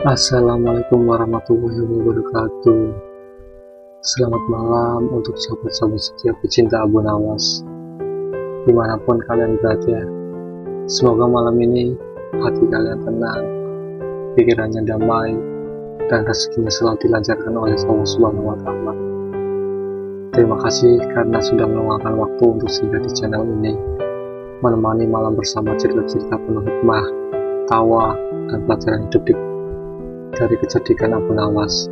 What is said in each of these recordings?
Assalamualaikum warahmatullahi wabarakatuh. Selamat malam untuk sahabat-sahabat setia pecinta Abu Nawas, dimanapun kalian berada. Semoga malam ini hati kalian tenang, pikirannya damai, dan rezekinya selalu dilancarkan oleh Allah Subhanahu wa Ta'ala. Terima kasih karena sudah meluangkan waktu untuk singgah di channel ini, menemani malam bersama cerita-cerita penuh hikmah, tawa, dan pelajaran hidup dari kecerdikan Abu Nawas.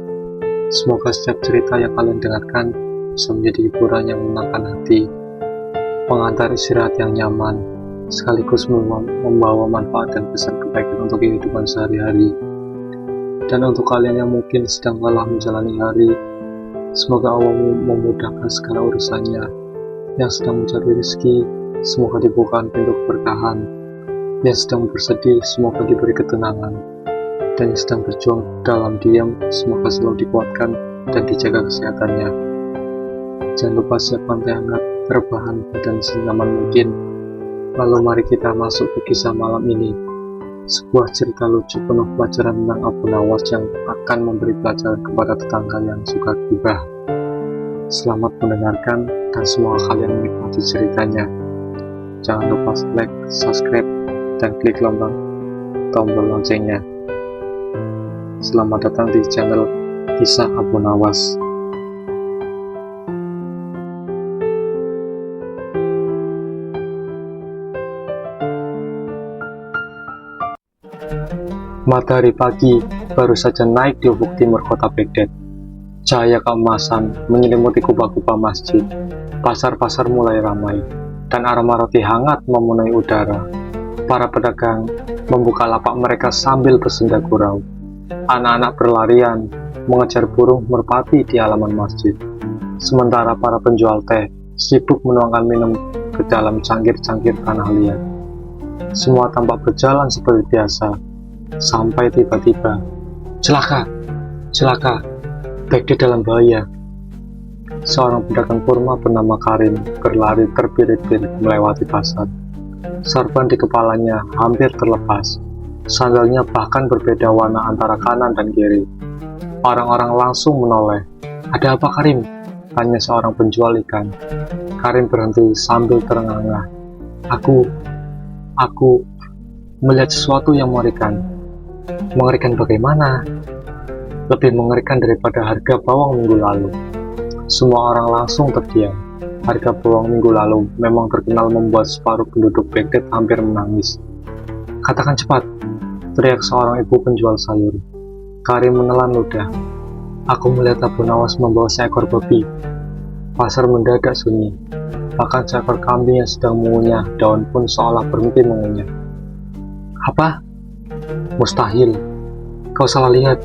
Semoga setiap cerita yang kalian dengarkan bisa menjadi hiburan yang menenangkan hati, pengantar istirahat yang nyaman, sekaligus membawa manfaat dan pesan kebaikan untuk kehidupan sehari-hari. Dan untuk kalian yang mungkin sedang lelah menjalani hari, semoga Allah memudahkan segala urusannya. Yang sedang mencari rezeki, semoga dibukakan pintu keberkahan. Yang sedang bersedih, semoga diberi ketenangan. Dan yang sedang berjuang dalam diam, semoga selalu dikuatkan dan dijaga kesehatannya. Jangan lupa siapkan teh hangat, rebahan, dan senyaman mungkin. Lalu mari kita masuk ke kisah malam ini, sebuah cerita lucu penuh pelajaran tentang Abu Nawas yang akan memberi pelajaran kepada tetangga yang suka gibah. Selamat mendengarkan dan semoga kalian menikmati ceritanya. Jangan lupa like, subscribe, dan klik tombol loncengnya. Selamat datang di channel Kisah Abu Nawas. Matahari pagi baru saja naik di ufuk timur kota Baghdad. Cahaya keemasan menyelimuti kubah-kubah masjid. Pasar-pasar mulai ramai, dan aroma roti hangat memenuhi udara. Para pedagang membuka lapak mereka sambil bersenda gurau. Anak-anak berlarian mengejar burung merpati di halaman masjid, sementara para penjual teh sibuk menuangkan minum ke dalam cangkir-cangkir tanah liat. Semua tampak berjalan seperti biasa, sampai tiba-tiba, celaka, Baghdad dalam bahaya. Seorang pedagang kurma bernama Karim berlari terbirit-birit melewati pasar. Sorban di kepalanya hampir terlepas. Sandalnya bahkan berbeda warna antara kanan dan kiri. Orang-orang langsung menoleh. "Ada apa, Karim?" tanya seorang penjual ikan. Karim berhenti sambil terengah-engah. Aku melihat sesuatu yang mengerikan." "Mengerikan bagaimana?" "Lebih mengerikan daripada harga bawang minggu lalu." Semua orang langsung terdiam. Harga bawang minggu lalu memang terkenal membuat separuh penduduk Baghdad hampir menangis. "Katakan cepat," teriak seorang ibu penjual sayur. Karim menelan ludah. "Aku melihat Abu Nawas membawa seekor babi." Pasar mendadak sunyi. Bahkan seekor kambing yang sedang mengunyah daun pun seolah berhenti mengunyah. "Apa? Mustahil. Kau salah lihat.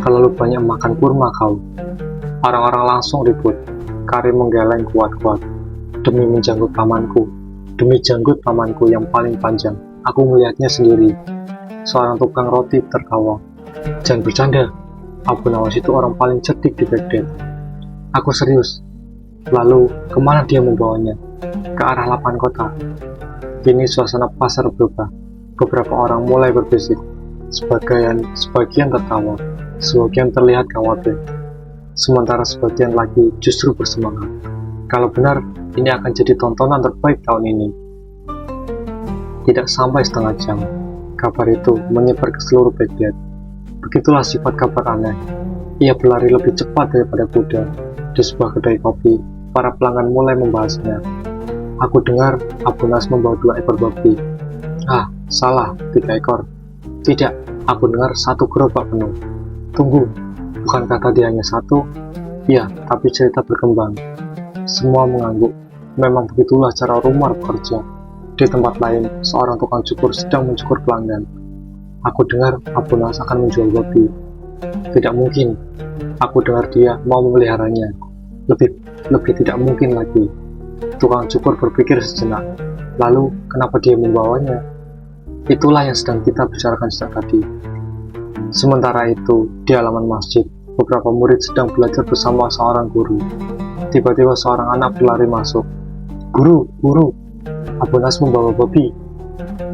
Terlalu banyak makan kurma kau." Orang-orang langsung ribut. Karim menggeleng kuat-kuat. "Demi menjanggut pamanku, demi janggut pamanku yang paling panjang, aku melihatnya sendiri." Seorang tukang roti tertawa. "Jangan bercanda. Abu Nawas itu orang paling cerdik di Baghdad." "Aku serius." "Lalu, kemana dia membawanya?" "Ke arah lapangan kota." Kini suasana pasar berubah. Beberapa orang mulai berbisik. Sebagian tertawa, sebagian terlihat khawatir. Sementara sebagian lagi justru bersemangat. Kalau benar, ini akan jadi tontonan terbaik tahun ini. Tidak sampai setengah jam, kabar itu menyebar ke seluruh Baghdad. Begitulah sifat kabar aneh. Ia berlari lebih cepat daripada kuda. Di sebuah kedai kopi, para pelanggan mulai membahasnya. "Aku dengar Abu Nawas membawa 2 ekor babi." "Ah, salah, 3 ekor." "Tidak, aku dengar 1 gerobak penuh." "Tunggu, bukankah tadi hanya 1? "Ya, tapi cerita berkembang." Semua mengangguk. Memang begitulah cara rumor bekerja. Di tempat lain, seorang tukang cukur sedang mencukur pelanggan. "Aku dengar Abu Nawas akan menjual babi." "Tidak mungkin. Aku dengar dia mau memeliharanya." Lebih tidak mungkin lagi." Tukang cukur berpikir sejenak. "Lalu, kenapa dia membawanya?" "Itulah yang sedang kita bicarakan sejak tadi." Sementara itu, di halaman masjid, beberapa murid sedang belajar bersama seorang guru. Tiba-tiba seorang anak berlari masuk. Guru, Abu Nawas membawa babi."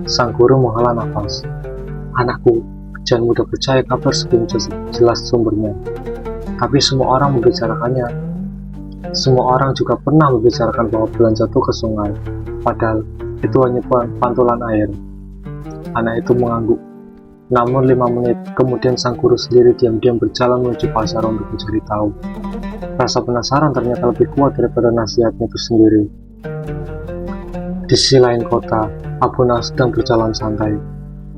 Sang guru menghela nafas. "Anakku, Jangan mudah percaya kabar sebelum jelas sumbernya. Tapi semua orang membicarakannya. Semua orang juga pernah membicarakan bahwa bulan jatuh ke sungai, padahal itu hanya pantulan air. Anak itu mengangguk. Namun 5 menit kemudian sang guru sendiri diam-diam berjalan menuju pasar untuk mencari tahu. Rasa penasaran ternyata lebih kuat daripada nasihatnya itu sendiri. Di sisi lain kota, Abu Nawas sedang berjalan santai.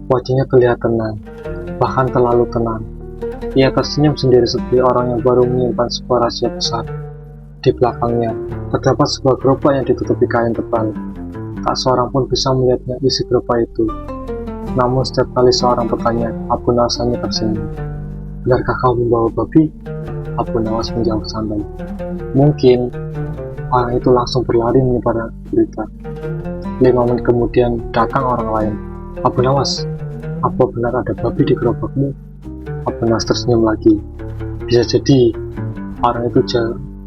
Wajahnya terlihat tenang, bahkan terlalu tenang. Ia tersenyum sendiri seperti orang yang baru menyimpan sebuah rahasia besar. Di belakangnya, terdapat sebuah gerobak yang ditutupi kain tebal. Tak seorang pun bisa melihatnya isi gerobak itu. Namun setiap kali seorang bertanya, Abu Nawas hanya tersenyum. Benarkah kau membawa babi? Abu Nawas menjawab santai. Mungkin. Orang itu langsung berlari menyebar berita. 5 menit kemudian datang orang lain. Abu Nawas, apa benar ada babi di gerobakmu? Abu Nawas tersenyum lagi. Bisa jadi. Orang itu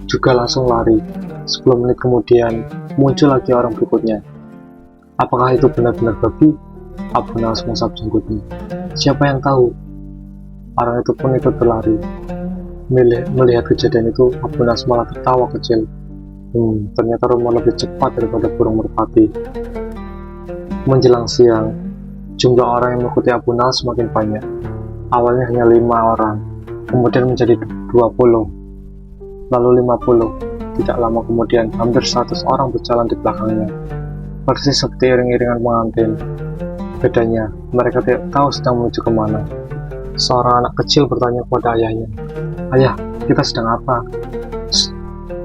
juga langsung lari. 10 menit kemudian muncul lagi orang berikutnya. Apakah itu benar-benar babi? Abu Nawas mengusap jenggotnya. Siapa yang tahu? Orang itu pun ikut berlari. Melihat kejadian itu, Abu Nawas malah tertawa kecil. Ternyata rumah lebih cepat daripada burung merpati. Menjelang siang, jumlah orang yang mengikuti Abu Nawas semakin banyak. Awalnya hanya 5 orang, kemudian menjadi 20, lalu 50. Tidak lama kemudian, hampir 100 orang berjalan di belakangnya, persis seperti iring-iringan pengantin. Bedanya, mereka tidak tahu sedang menuju kemana. Seorang anak kecil bertanya kepada ayahnya, "Ayah, kita sedang apa?"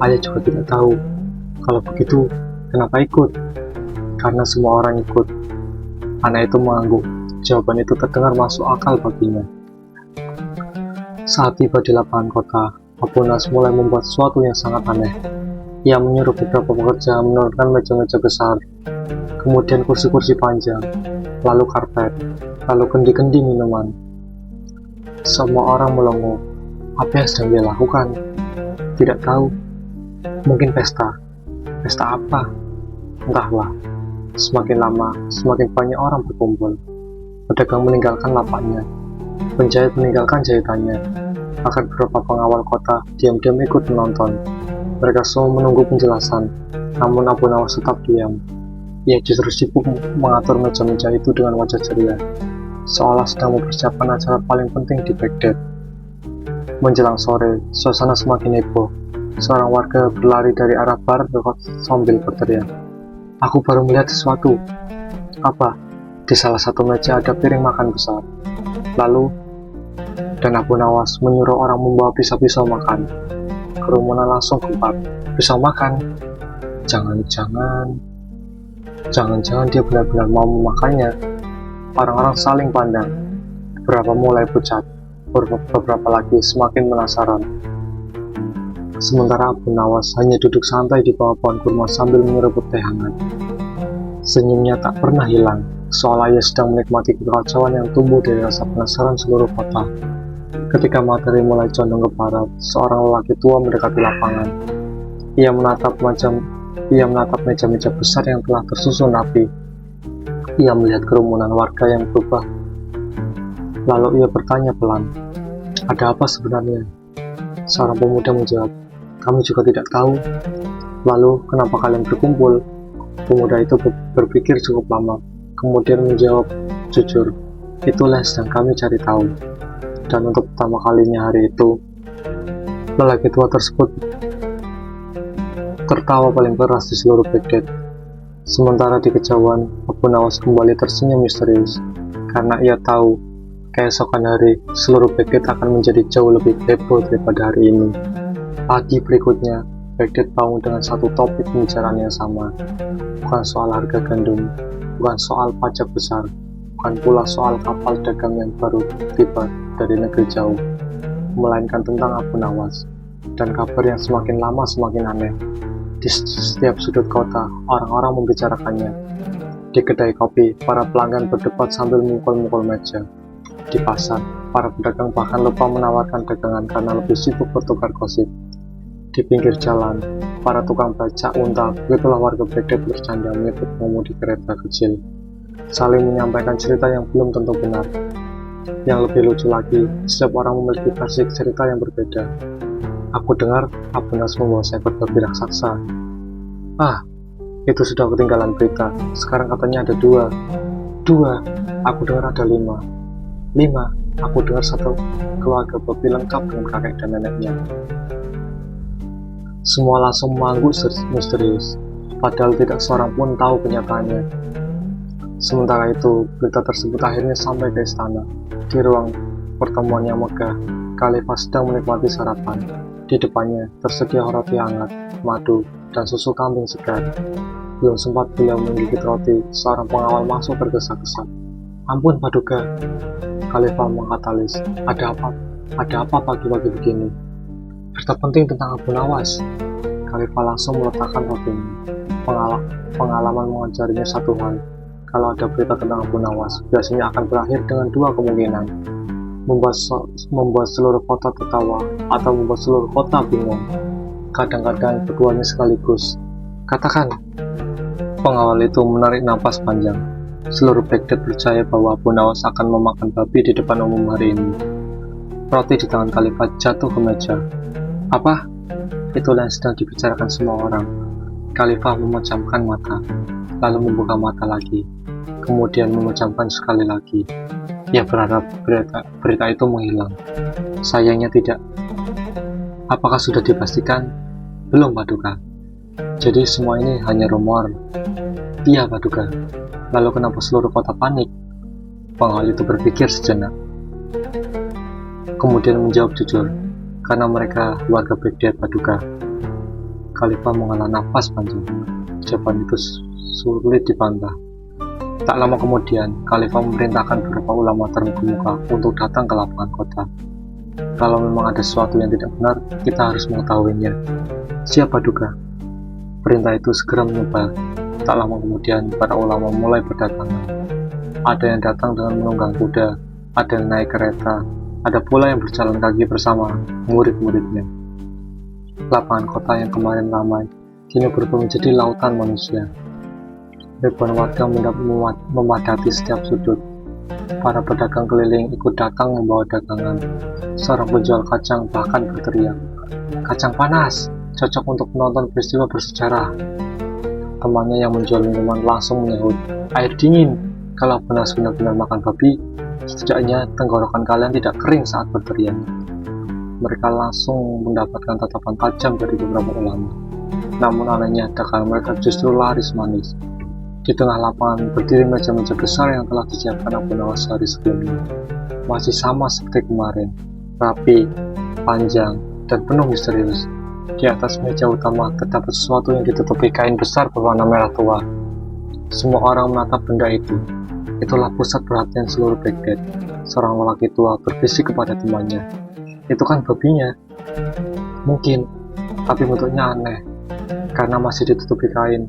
Ayah juga tidak tahu. Kalau begitu, kenapa ikut? Karena semua orang ikut. Anak itu mengangguk. Jawaban itu terdengar masuk akal baginya. Saat tiba di lapangan kota, Abu Nawas mulai membuat sesuatu yang sangat aneh. Ia menyuruh beberapa pekerja menurunkan meja-meja besar, kemudian kursi-kursi panjang, lalu karpet, lalu kendi-kendi minuman. Semua orang melongo. Apa yang sedang dia lakukan? Tidak tahu. Mungkin pesta. Pesta apa? Entahlah. Semakin lama, semakin banyak orang berkumpul. Pedagang meninggalkan lapaknya. Penjahit meninggalkan jahitannya. Bahkan beberapa pengawal kota diam-diam ikut menonton. Mereka semua menunggu penjelasan. Namun Abu Nawas tetap diam. Ia justru sibuk mengatur meja-meja itu dengan wajah ceria, seolah sedang mempersiapkan acara paling penting di Baghdad. Menjelang sore, suasana semakin heboh. Seorang warga berlari dari arah barat ke kota sambil berteriak, "Aku baru melihat sesuatu." Apa? Di salah satu meja ada piring makan besar. Lalu, dan Abu Nawas menyuruh orang membawa pisau-pisau makan. Kerumunan langsung gempar. Pisau makan? Jangan-jangan dia benar-benar mau memakannya. Orang-orang saling pandang. Beberapa mulai pucat. Beberapa lagi semakin penasaran. Sementara Abu Nawas hanya duduk santai di bawah pohon kurma sambil menyeruput teh hangat. Senyumnya tak pernah hilang, seolah ia sedang menikmati kekacauan yang tumbuh dari rasa penasaran seluruh kota. Ketika matahari mulai condong ke barat, seorang lelaki tua mendekati lapangan. Ia menatap meja-meja besar yang telah tersusun rapi. Ia melihat kerumunan warga yang berubah. Lalu ia bertanya pelan, "Ada apa sebenarnya?" Seorang pemuda menjawab, "Kami juga tidak tahu." "Lalu, kenapa kalian berkumpul?" Pemuda itu berpikir cukup lama, kemudian menjawab jujur, "Itulah yang sedang kami cari tahu." Dan untuk pertama kalinya hari itu, lelaki tua tersebut tertawa paling keras di seluruh Baghdad. Sementara di kejauhan, Abu Nawas kembali tersenyum misterius, karena ia tahu keesokan hari seluruh Baghdad akan menjadi jauh lebih heboh daripada hari ini. Pagi berikutnya, Baghdad bangun dengan satu topik pembicaraan yang sama. Bukan soal harga gandum, bukan soal pajak besar, bukan pula soal kapal dagang yang baru tiba dari negeri jauh, melainkan tentang Abu Nawas dan kabar yang semakin lama semakin aneh. Di setiap sudut kota, orang-orang membicarakannya. Di kedai kopi, para pelanggan berdebat sambil memukul-mukul meja. Di pasar, para pedagang bahkan lupa menawarkan dagangan karena lebih sibuk bertukar gosip. Di pinggir jalan, para tukang becak unta, begitulah warga Baghdad bercanda menyebut pengemudi kereta kecil, saling menyampaikan cerita yang belum tentu benar. Yang lebih lucu lagi, setiap orang memiliki versi cerita yang berbeda. Aku dengar Abu Nawas membawa seekor babi raksasa. Ah, itu sudah ketinggalan berita. Sekarang katanya ada dua. Dua, aku dengar ada lima. Lima, aku dengar satu keluarga babi lengkap dengan kakek dan neneknya. Semua langsung mengangguk misterius, padahal tidak seorang pun tahu kenyataannya. Sementara itu, berita tersebut akhirnya sampai ke istana. Di ruang pertemuan yang megah, Khalifah sedang menikmati sarapan. Di depannya tersedia roti hangat, madu, dan susu kambing segar. Belum sempat beliau menggigit roti, seorang pengawal masuk tergesa-gesa. Ampun Paduka, Khalifah mengatalis. Ada apa? Ada apa pagi-pagi begini? Berita penting tentang Abu Nawas. Khalifah langsung meletakkan rotinya. Pengalaman mengajarinya satu hal. Kalau ada berita tentang Abu Nawas, biasanya akan berakhir dengan dua kemungkinan. Membuat seluruh kota tertawa, atau membuat seluruh kota bingung. Kadang-kadang keduanya sekaligus. Katakan. Pengawal itu menarik napas panjang. Seluruh Baghdad percaya bahwa Abu Nawas akan memakan babi di depan umum hari ini. Roti di tangan Khalifah jatuh ke meja. Apa? Itulah yang sedang dibicarakan semua orang. Khalifah memejamkan mata, lalu membuka mata lagi, kemudian memejamkan sekali lagi. Ia berharap berita itu menghilang. Sayangnya tidak. Apakah sudah dipastikan? Belum, Paduka. Jadi semua ini hanya rumor. Iya, Paduka. Lalu kenapa seluruh kota panik? Pengawal itu berpikir sejenak, kemudian menjawab jujur, karena mereka warga Baghdad, Paduka. Khalifah menghela nafas panjang. Jawaban itu sulit dibantah. Tak lama kemudian, Khalifah memerintahkan beberapa ulama terkemuka untuk datang ke lapangan kota. Kalau memang ada sesuatu yang tidak benar, kita harus mengetahuinya. Siap, Paduka. Perintah itu segera menyebar. Tak lama kemudian, para ulama mulai berdatangan. Ada yang datang dengan menunggang kuda, ada yang naik kereta, ada pula yang berjalan kaki bersama murid-muridnya. Lapangan kota yang kemarin ramai, kini berubah menjadi lautan manusia. Ribuan warga memadati setiap sudut. Para pedagang keliling ikut datang membawa dagangan. Seorang penjual kacang bahkan berteriak, "Kacang panas, cocok untuk menonton peristiwa bersejarah." Temannya yang menjual minuman langsung menyahut, "Air dingin, kalau benar benar makan babi, setidaknya tenggorokan kalian tidak kering saat berteriak." Mereka langsung mendapatkan tatapan tajam dari beberapa ulama. Namun anehnya, dagangan mereka justru laris manis. Di tengah lapangan berdiri meja-meja besar yang telah disiapkan Abu Nawas sehari sebelumnya. Masih sama seperti kemarin, rapi, panjang, dan penuh misterius. Di atas meja utama terdapat sesuatu yang ditutupi kain besar berwarna merah tua. Semua orang menatap benda itu. Itulah pusat perhatian seluruh Baghdad. Seorang lelaki tua berbisik kepada temannya, "Itu kan babinya." "Mungkin, tapi bentuknya aneh, karena masih ditutupi kain."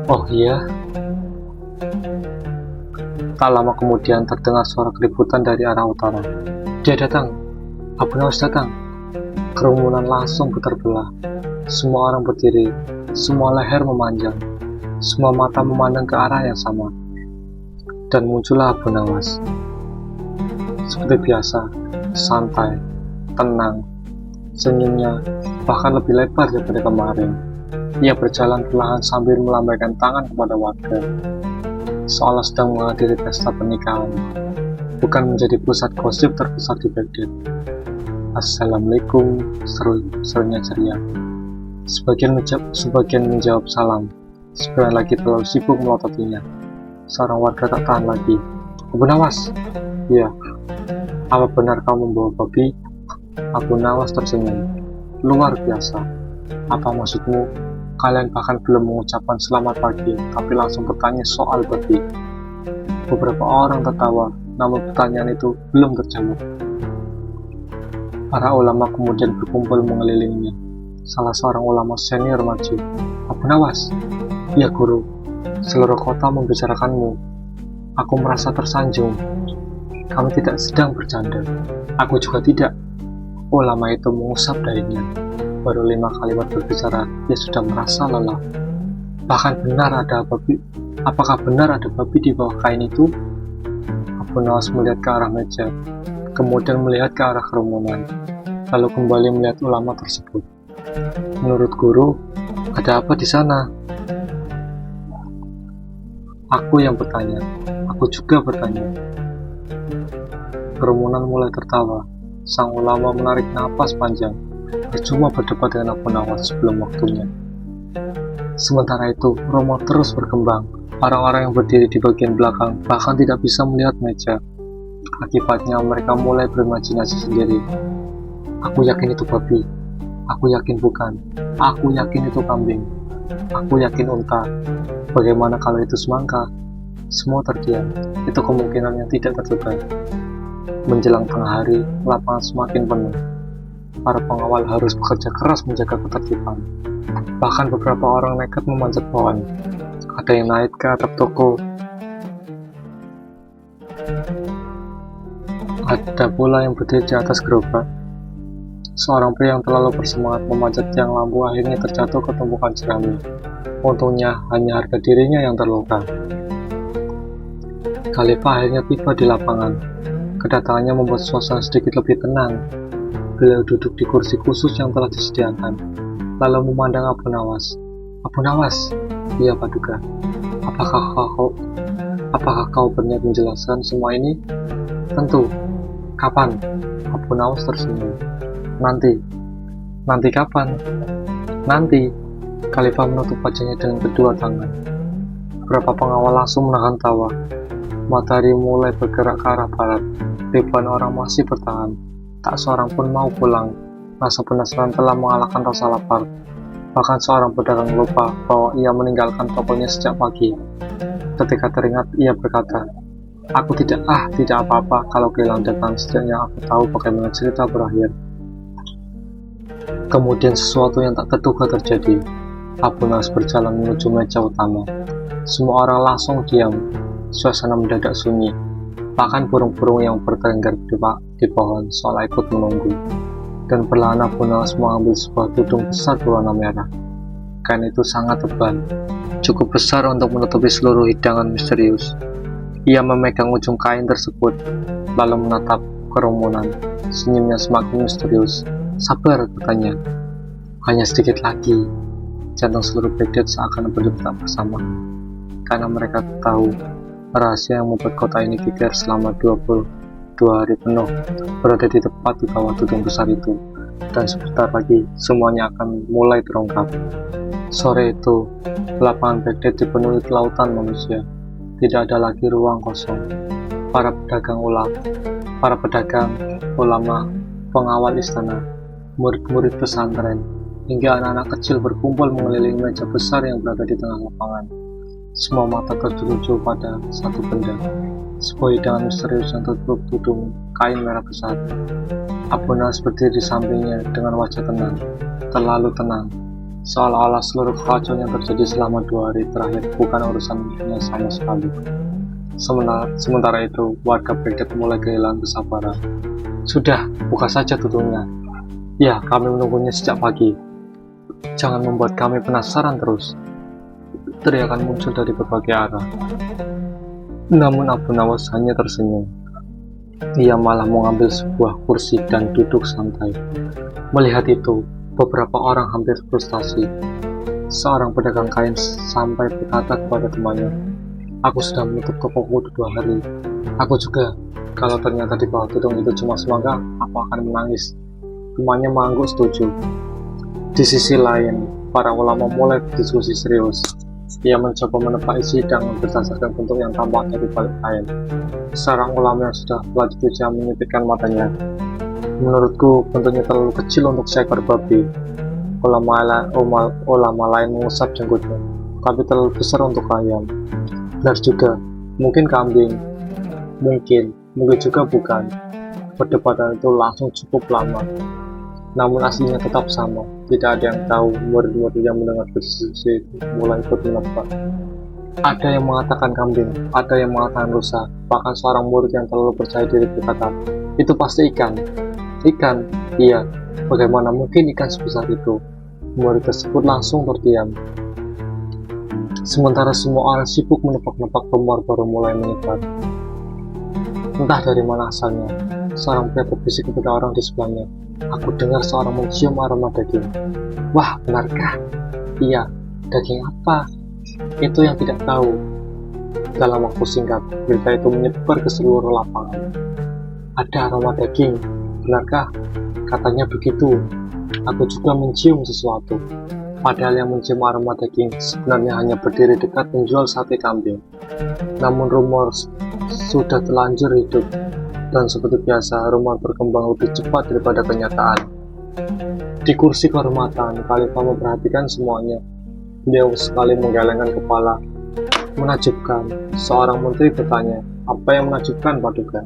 "Oh iya." Tak lama kemudian terdengar suara keributan dari arah utara. "Dia datang, Abu Nawas datang." Kerumunan langsung terbelah. Semua orang berdiri, semua leher memanjang, semua mata memandang ke arah yang sama. Dan muncullah Abu Nawas. Seperti biasa, santai, tenang, senyumnya bahkan lebih lebar daripada kemarin. Ia berjalan perlahan sambil melambaikan tangan kepada warga, seolah sedang menghadiri pesta pernikahan, bukan menjadi pusat gosip terbesar di Baghdad. "Assalamualaikum," serunya ceria. Sebagian menjawab salam, sebagian lagi terlalu sibuk melototinya. Seorang warga tak tahan lagi. "Abu Nawas?" "Ya." "Apa benar kamu membawa babi?" Abu Nawas tersenyum. "Luar biasa. Apa maksudmu? Kalian bahkan belum mengucapkan selamat pagi, tapi langsung bertanya soal babi." Beberapa orang tertawa, namun pertanyaan itu belum terjawab. Para ulama kemudian berkumpul mengelilinginya. Salah seorang ulama senior maju. "Abu Nawas?" "Ya guru, seluruh kota membicarakanmu. Aku merasa tersanjung." "Kami tidak sedang bercanda." "Aku juga tidak." Ulama itu mengusap dahinya. Baru 5 kalimat berbicara, dia sudah merasa lelah. Apakah benar ada babi di bawah kain itu? Abu Nawas melihat ke arah meja, kemudian melihat ke arah kerumunan, lalu kembali melihat ulama tersebut. Menurut guru, ada apa di sana? Aku yang bertanya. Aku juga bertanya. Kerumunan mulai tertawa. Sang ulama menarik napas panjang. Percuma berdebat dengan Abu Nawas sebelum waktunya. Sementara itu, romo terus berkembang. Orang-orang yang berdiri di bagian belakang bahkan tidak bisa melihat meja. Akibatnya mereka mulai berimajinasi sendiri. Aku yakin itu babi. Aku yakin bukan. Aku yakin itu kambing. Aku yakin unta. Bagaimana kalau itu semangka? Semua terdiam. Itu kemungkinan yang tidak terduga. Menjelang tengah hari, lapangan semakin penuh. Para pengawal harus bekerja keras menjaga ketertiban. Bahkan beberapa orang nekat memanjat pohon. Ada yang naik ke atap toko. Ada pula yang berdiri di atas gerobak. Seorang pria yang terlalu bersemangat memanjat tiang lampu akhirnya terjatuh ke tumpukan jerami. Untungnya hanya harga dirinya yang terluka. Khalifah akhirnya tiba di lapangan. Kedatangannya membuat suasana sedikit lebih tenang. Beliau duduk di kursi khusus yang telah disediakan, lalu memandang Abu Nawas. Abu Nawas, iya Paduka. Apakah kau berniat menjelaskan semua ini? Tentu. Kapan? Abu Nawas tersenyum. Nanti kapan? Nanti. Khalifah menutup wajahnya dengan kedua tangan. Beberapa pengawal langsung menahan tawa. Matahari mulai bergerak ke arah barat. Ribuan orang masih bertahan. Tak seorang pun mau pulang. Rasa penasaran telah mengalahkan rasa lapar. Bahkan seorang pedagang lupa bahwa ia meninggalkan tokonya sejak pagi. Ketika teringat, ia berkata, Aku tidak apa-apa kalau kehilangan datang setidaknya aku tahu bagaimana cerita berakhir. Kemudian sesuatu yang tak terduga terjadi. Abu Nawas berjalan menuju meja utama. Semua orang langsung diam. Suasana mendadak sunyi. Bahkan burung-burung yang bertengger di pohon seolah ikut menunggu. Dan perlahan Abu Nawas mengambil sebuah tudung besar berwarna merah. Kain itu sangat tebal, cukup besar untuk menutupi seluruh hidangan misterius. Ia memegang ujung kain tersebut, lalu menatap kerumunan. Senyumnya semakin misterius. Sabar, katanya. Hanya sedikit lagi. Jantung seluruh Baghdad seakan berdetak bersama. Karena mereka tahu rahasia yang membuat kota ini geger selama 22 hari penuh berada di tepat di bawah tudung besar itu. Dan sebentar lagi semuanya akan mulai terungkap. Sore itu, lapangan Baghdad dipenuhi lautan manusia. Tidak ada lagi ruang kosong. Para pedagang, ulama, pengawal istana, murid-murid pesantren, hingga anak-anak kecil berkumpul mengelilingi meja besar yang berada di tengah lapangan. Semua mata tertuju pada satu benda, sebuah hidangan misterius yang tertutup tudung kain merah besar. Abu Nawas berdiri di sampingnya dengan wajah tenang, terlalu tenang, seolah-olah seluruh kekacauan yang terjadi selama 2 hari terakhir bukan urusannya sama sekali. Sementara itu, warga Baghdad mulai kehilangan kesabaran. Sudah, buka saja tudungnya. Ya, kami menunggunya sejak pagi. Jangan membuat kami penasaran terus. Teriakan muncul dari berbagai arah. Namun Abu Nawas hanya tersenyum. Ia malah mengambil sebuah kursi dan duduk santai. Melihat itu, beberapa orang hampir frustasi. Seorang pedagang kain sampai berkata kepada temannya, Aku sudah menutup tokoku 2 hari. Aku juga. Kalau ternyata di bawah tudung itu cuma semangka, aku akan menangis. Temannya mengangguk setuju. Di sisi lain, para ulama mulai berdiskusi serius. Ia mencoba menebak isi hidangan berdasarkan bentuk yang tampak dari balik kain. Seorang ulama yang sudah lanjut usia menyipitkan matanya. Menurutku, bentuknya terlalu kecil untuk seekor babi. Ulama lain mengusap jenggotnya, tapi terlalu besar untuk ayam. Benar juga, mungkin kambing. Mungkin juga bukan. Perdebatan itu langsung cukup lama. Namun aslinya tetap sama. Tidak ada yang tahu. Murid-murid yang mendengar diskusi itu mulai ikut menebak. Ada yang mengatakan kambing, ada yang mengatakan rusa. Bahkan seorang murid yang terlalu percaya diri berkata, itu pasti ikan. Ikan? Iya. Bagaimana mungkin ikan sebesar itu? Murid tersebut langsung terdiam. Sementara semua orang sibuk menebak-nebak, rumor baru mulai menyebar. Entah dari mana asalnya, seorang pria berbisik kepada orang di sebelahnya. Aku dengar seorang mencium aroma daging. Wah, benarkah? Iya, daging apa? Itu yang tidak tahu. Dalam waktu singkat, berita itu menyebar ke seluruh lapangan. Ada aroma daging, benarkah? Katanya begitu. Aku juga mencium sesuatu. Padahal yang mencium aroma daging sebenarnya hanya berdiri dekat penjual sate kambing. Namun rumor sudah terlanjur hidup, dan seperti biasa rumor berkembang lebih cepat daripada kenyataan. Di kursi kehormatan, Khalifah memperhatikan semuanya. Beliau sekali menggelengkan kepala. Menakjubkan, seorang menteri bertanya, apa yang menakjubkan Paduka?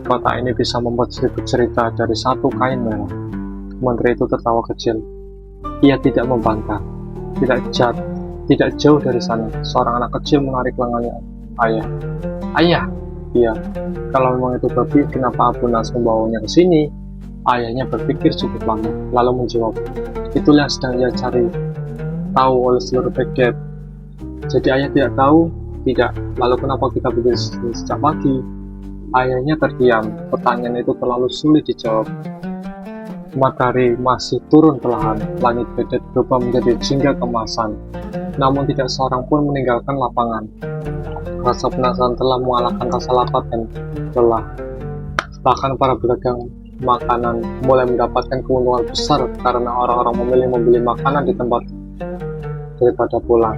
Kota ini bisa membuat 1000 cerita dari satu kain merah. Menteri itu tertawa kecil. Ia tidak membantah. Tidak jauh dari sana, seorang anak kecil menarik lengannya. Ayah. Ayah. Iya. Kalau memang itu babi, kenapa Abu Nas membawanya ke sini? Ayahnya berpikir cukup lama, lalu menjawab, itulah yang sedang ia cari tahu oleh seluruh Baghdad. Jadi ayah tidak tahu? Tidak. Lalu kenapa kita berdiri sejak pagi? Ayahnya terdiam. Pertanyaan itu terlalu sulit dijawab. Matahari masih turun perlahan. Langit Baghdad berubah menjadi jingga kemasan. Namun tidak seorang pun meninggalkan lapangan. Rasa penasaran telah mengalahkan rasa lapar dan lelah. Bahkan para pedagang makanan mulai mendapatkan keuntungan besar karena orang-orang memilih membeli makanan di tempat daripada pulang.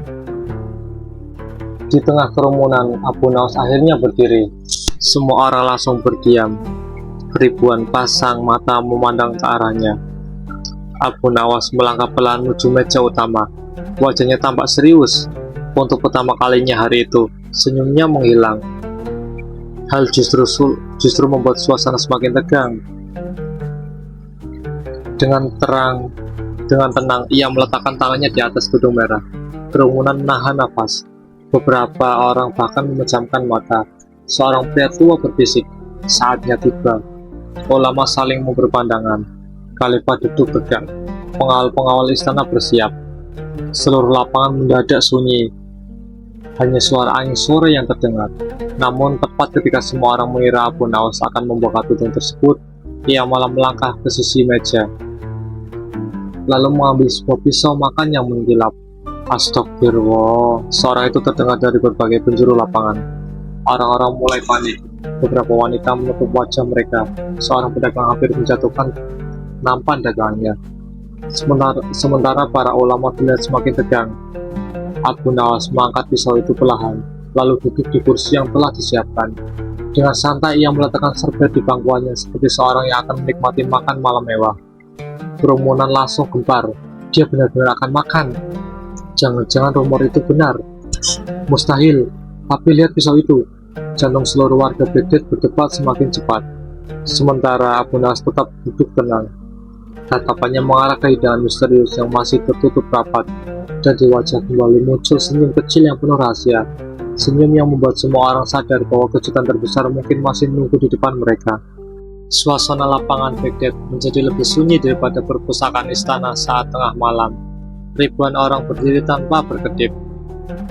Di tengah kerumunan, Abu Nawas akhirnya berdiri. Semua orang langsung berdiam. Ribuan pasang mata memandang ke arahnya. Abu Nawas melangkah pelan menuju meja utama. Wajahnya tampak serius. Untuk pertama kalinya hari itu, senyumnya menghilang. Hal justru membuat suasana semakin tegang. Dengan tenang, ia meletakkan tangannya di atas tudung merah. Kerumunan menahan nafas. Beberapa orang bahkan memejamkan mata. Seorang pria tua berbisik, saatnya tiba. Ulama saling berpandangan. Khalifah duduk tegak. Pengawal-pengawal istana bersiap. Seluruh lapangan mendadak sunyi. Hanya suara angin sore yang terdengar. Namun tepat ketika semua orang mengira Abu Nawas akan membuka tudung tersebut, ia malah melangkah ke sisi meja, lalu mengambil sebuah pisau makan yang mengkilap. Astagfirullah, suara itu terdengar dari berbagai penjuru lapangan. Orang-orang mulai panik. Beberapa wanita menutup wajah mereka. Seorang pedagang hampir menjatuhkan nampan dagangannya. Sementara para ulama terlihat semakin tegang. Abu Nawas mengangkat pisau itu perlahan, lalu duduk di kursi yang telah disiapkan. Dengan santai ia meletakkan serbet di bangkuannya seperti seorang yang akan menikmati makan malam mewah. Kerumunan langsung gempar. Dia benar-benar akan makan. Jangan-jangan rumor itu benar. Mustahil. Tapi lihat pisau itu. Jantung seluruh warga Baghdad berdebar semakin cepat. Sementara Abu Nawas tetap duduk tenang. Tatapannya mengarah ke hidangan misterius yang masih tertutup rapat. Dan di wajah kembali muncul senyum kecil yang penuh rahasia. Senyum yang membuat semua orang sadar bahwa kejutan terbesar mungkin masih menunggu di depan mereka. Suasana lapangan Baghdad menjadi lebih sunyi daripada perpustakaan istana saat tengah malam. Ribuan orang berdiri tanpa berkedip.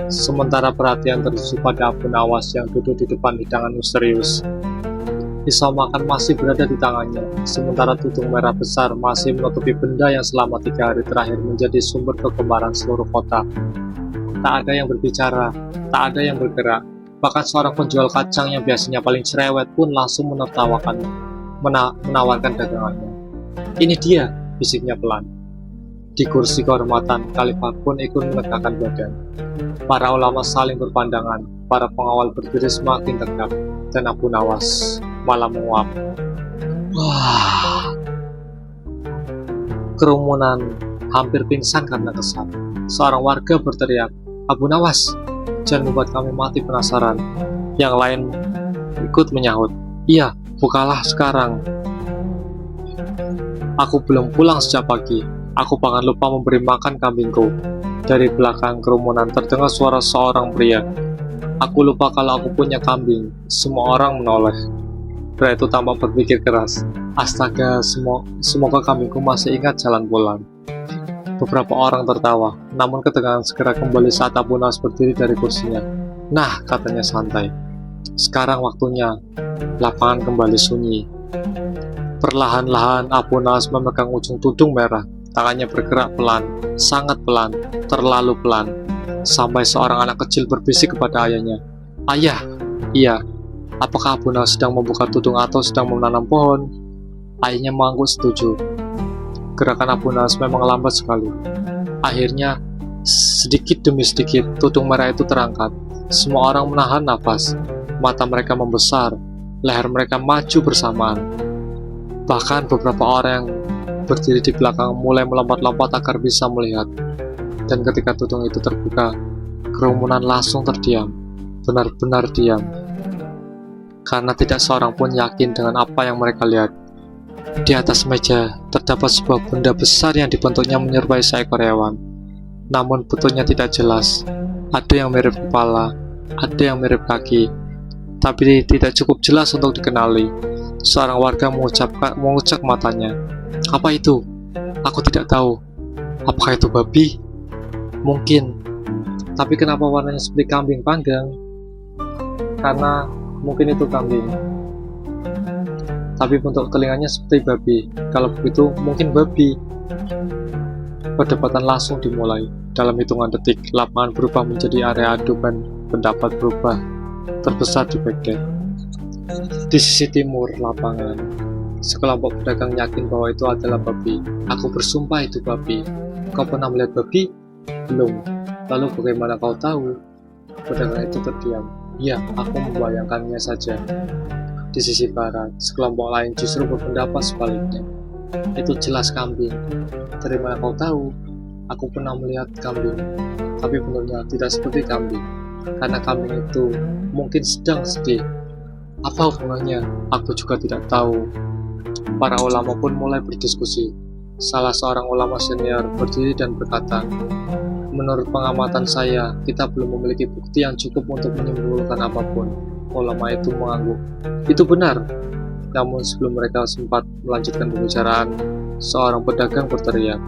Sementara perhatian tertuju pada Abu Nawas yang duduk di depan hidangan misterius. Pisau makan masih berada di tangannya, sementara tudung merah besar masih menutupi benda yang selama 3 hari terakhir menjadi sumber kegemaran seluruh kota. Tak ada yang berbicara, tak ada yang bergerak. Bahkan seorang penjual kacang yang biasanya paling cerewet pun langsung menawarkan dagangannya. Ini dia, bisiknya pelan. Di kursi kehormatan, Khalifah pun ikut menegakkan badan. Para ulama saling berpandangan, para pengawal berdiri semakin tegak, dan Abu Nawas malah menguap. Wah. Kerumunan hampir pingsan karena kesal. Seorang warga berteriak, Abu Nawas, jangan membuat kami mati penasaran. Yang lain ikut menyahut, iya, bukalah sekarang. Aku belum pulang sejak pagi. Aku bahkan lupa memberi makan kambingku. Dari belakang kerumunan terdengar suara seorang pria. Aku lupa kalau aku punya kambing. Semua orang menoleh. Pria itu tampak berpikir keras. Astaga, semoga kambingku masih ingat jalan pulang. Beberapa orang tertawa, namun ketegangan segera kembali saat Abu Nawas berdiri dari kursinya. Nah, katanya santai. Sekarang waktunya. Lapangan kembali sunyi. Perlahan-lahan Abu Nawas memegang ujung tudung merah. Tangannya bergerak pelan, sangat pelan, terlalu pelan. Sampai seorang anak kecil berbisik kepada ayahnya, "Ayah!" "Iya." "Apakah Abu Nawas sedang membuka tudung atau sedang menanam pohon?" Ayahnya mengangguk setuju. Gerakan Abu Nawas memang lambat sekali. Akhirnya, sedikit demi sedikit, tudung merah itu terangkat. Semua orang menahan nafas. Mata mereka membesar, leher mereka maju bersamaan. Bahkan beberapa orang yang berdiri di belakang mulai melompat-lompat agar bisa melihat. Dan ketika tudung itu terbuka, kerumunan langsung terdiam, benar-benar diam. Karena tidak seorang pun yakin dengan apa yang mereka lihat. Di atas meja, terdapat sebuah benda besar yang dibentuknya menyerupai seekor hewan. Namun bentuknya tidak jelas. Ada yang mirip kepala, ada yang mirip kaki, tapi tidak cukup jelas untuk dikenali. Seorang warga mengucap matanya. "Apa itu?" "Aku tidak tahu." "Apakah itu babi?" "Mungkin. Tapi kenapa warnanya seperti kambing panggang?" "Karena mungkin itu kambing. Tapi bentuk telinganya seperti babi. Kalau begitu, mungkin babi." Perdebatan langsung dimulai. Dalam hitungan detik, lapangan berubah menjadi area adu pendapat berubah terbesar di Baghdad. Di sisi timur lapangan, sekelompok pedagang yakin bahwa itu adalah babi. "Aku bersumpah itu babi." "Kau pernah melihat babi?" "Belum." "Lalu bagaimana kau tahu?" Pedagang itu terdiam. "Ya, aku membayangkannya saja." Di sisi barat, sekelompok lain justru berpendapat sebaliknya. "Itu jelas kambing." "Dari mana kau tahu?" "Aku pernah melihat kambing, tapi bentuknya tidak seperti kambing. Karena kambing itu mungkin sedang sedih." "Apa hubungannya?" "Aku juga tidak tahu." Para ulama pun mulai berdiskusi. Salah seorang ulama senior berdiri dan berkata, "Menurut pengamatan saya, kita belum memiliki bukti yang cukup untuk menyimpulkan apapun." Ulama itu mengangguk. "Itu benar." Namun sebelum mereka sempat melanjutkan pembicaraan, seorang pedagang berteriak,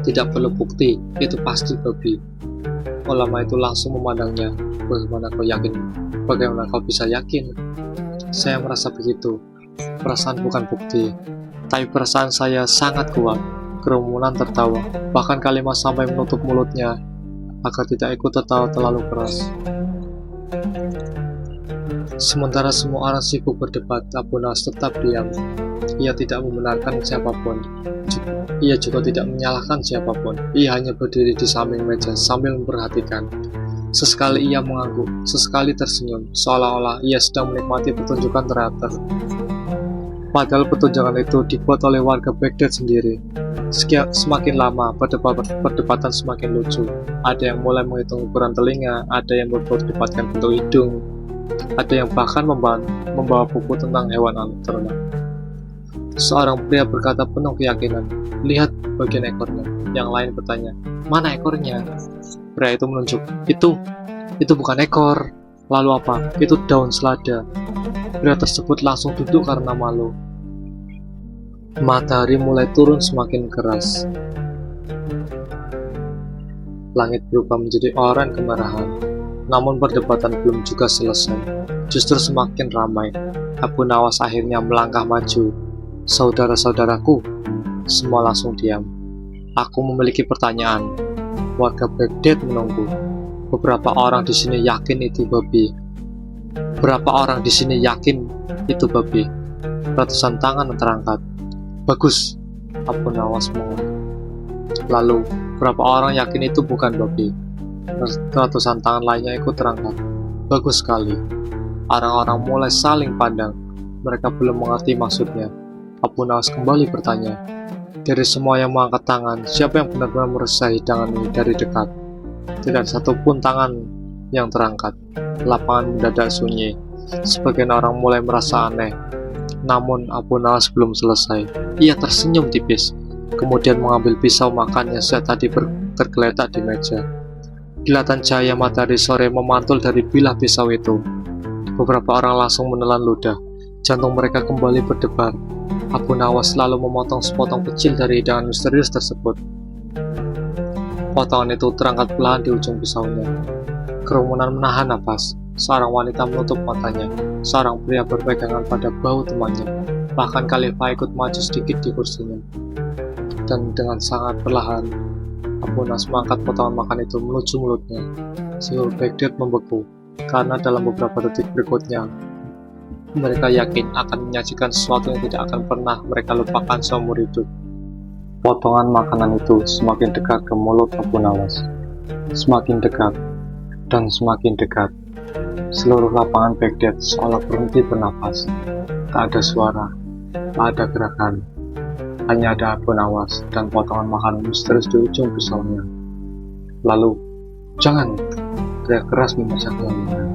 "Tidak perlu bukti, itu pasti babi." Ulama itu langsung memandangnya. "Bagaimana kau yakin?" "Bagaimana kau bisa yakin?" "Saya merasa begitu. Perasaan bukan bukti, tapi perasaan saya sangat kuat." Kerumunan tertawa, bahkan kalimat sampai menutup mulutnya agar tidak ikut tertawa terlalu keras. Sementara semua orang sibuk berdebat, Abu Nawas tetap diam. Ia tidak membenarkan siapapun. Ia juga tidak menyalahkan siapapun. Ia hanya berdiri di samping meja sambil memperhatikan. Sesekali ia mengangguk, sesekali tersenyum, seolah-olah ia sedang menikmati pertunjukan teater. Padahal pertunjukan itu dibuat oleh warga Baghdad sendiri. Semakin lama, perdebatan semakin lucu. Ada yang mulai menghitung ukuran telinga, ada yang memperdebatkan bentuk hidung, ada yang bahkan membawa buku tentang hewan ternak. Seorang pria berkata penuh keyakinan, "Lihat bagian ekornya." Yang lain bertanya, "Mana ekornya?" Pria itu menunjuk, Itu bukan ekor." "Lalu apa?" "Itu daun selada." Pria tersebut langsung duduk karena malu. Matahari mulai turun semakin keras. Langit berubah menjadi oranye kemerahan. Namun perdebatan belum juga selesai. Justru semakin ramai. Abu Nawas akhirnya melangkah maju. "Saudara-saudaraku," semua langsung diam. "Aku memiliki pertanyaan." Warga Baghdad menunggu. Beberapa orang di sini yakin itu babi. Berapa orang di sini yakin itu babi? Ratusan tangan terangkat. "Bagus," Abu Nawas mengangguk. "Lalu, berapa orang yakin itu bukan babi?" Ratusan tangan lainnya ikut terangkat. "Bagus sekali." Orang-orang mulai saling pandang. Mereka belum mengerti maksudnya. Abu Nawas kembali bertanya. Dari semua yang mengangkat tangan, siapa yang benar-benar meresah hidangan ini dari dekat? Tidak satu pun tangan yang terangkat. Lapangan mendadak sunyi. Sebagian orang mulai merasa aneh. Namun Abu Nawas belum selesai. Ia tersenyum tipis, kemudian mengambil pisau makan yang sejak tadi tergeletak di meja. Kilatan cahaya matahari sore memantul dari bilah pisau itu. Beberapa orang langsung menelan ludah. Jantung mereka kembali berdebar. Abu Nawas lalu memotong sepotong kecil dari hidangan misterius tersebut. Potongan itu terangkat pelan di ujung pisaunya. Kerumunan menahan napas. Seorang wanita menutup matanya. Seorang pria berpegangan pada bahu temannya. Bahkan Khalifa ikut maju sedikit di kursinya. Dan dengan sangat perlahan, Abu Nas mengangkat potongan makan itu menuju mulutnya. Seluruh Baghdad membeku, karena dalam beberapa detik berikutnya, mereka yakin akan menyajikan sesuatu yang tidak akan pernah mereka lupakan seumur hidup. Potongan makanan itu semakin dekat ke mulut Abu Nawas. Semakin dekat, dan semakin dekat. Seluruh lapangan Baghdad seolah berhenti bernafas. Tak ada suara, tak ada gerakan. Hanya ada Abu Nawas dan potongan makanan misterius di ujung pisaunya. Lalu, jangan! Teriak keras memecah keheningan.